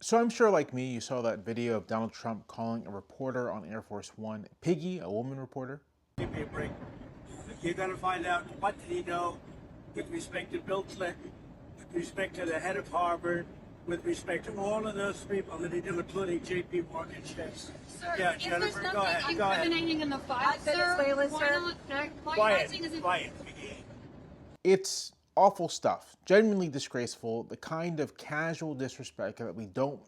So I'm sure, like me, you saw that video of Donald Trump calling a reporter on Air Force One piggy, a woman reporter. Give me a break. You're going to find out what did he know with respect to Bill Clinton, with respect to the head of Harvard, with respect to all of those people that he did, including J.P. Morgan Chase. Sir, Yeah, if Jennifer, there's go ahead. nothing Go ahead. incriminating in the file, sir, why not? Why are you Quiet. acting as if Quiet. It's awful stuff, genuinely disgraceful, the kind of casual disrespect that we don't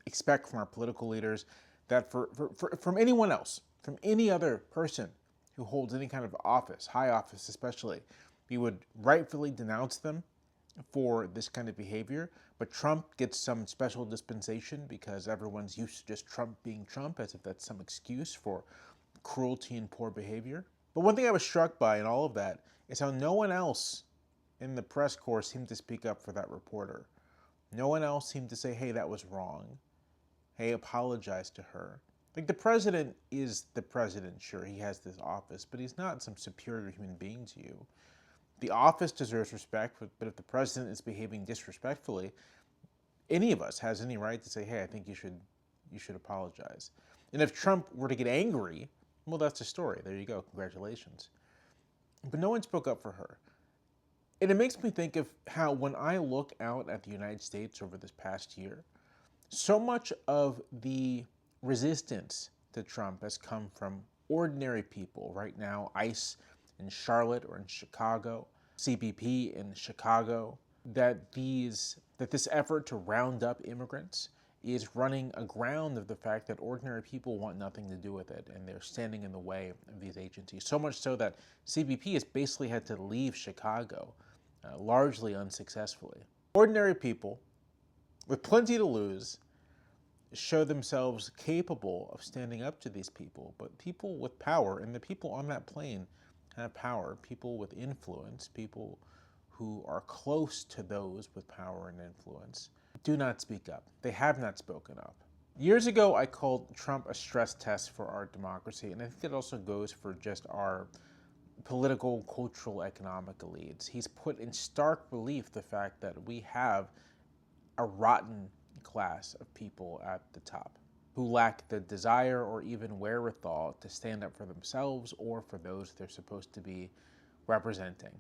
expect from our political leaders, that from anyone else, from any other person who holds any kind of office, high office especially. We would rightfully denounce them for this kind of behavior, but Trump gets some special dispensation because everyone's used to just Trump being Trump, as if that's some excuse for cruelty and poor behavior. But one thing I was struck by in all of that is how no one else in the press corps seemed to speak up for that reporter. No one else seemed to say, hey, that was wrong. Hey, apologize to her. Like, the president is the president, sure, he has this office, but he's not some superior human being to you. The office deserves respect, but if the president is behaving disrespectfully, any of us has any right to say, hey, I think you should apologize. And if Trump were to get angry, well, that's the story. There you go. Congratulations. But no one spoke up for her. And it makes me think of how when I look out at the United States over this past year, so much of the resistance to Trump has come from ordinary people. Right now, ICE in Charlotte or in Chicago, CBP in Chicago, that this effort to round up immigrants is running aground of the fact that ordinary people want nothing to do with it, and they're standing in the way of these agencies. So much so that CBP has basically had to leave Chicago, largely unsuccessfully. Ordinary people with plenty to lose show themselves capable of standing up to these people, but people with power, and the people on that plane have power, people with influence, people who are close to those with power and influence, do not speak up. They have not spoken up. Years ago, I called Trump a stress test for our democracy, and I think it also goes for just our political, cultural, economic elites. He's put in stark relief the fact that we have a rotten class of people at the top who lack the desire or even wherewithal to stand up for themselves or for those they're supposed to be representing.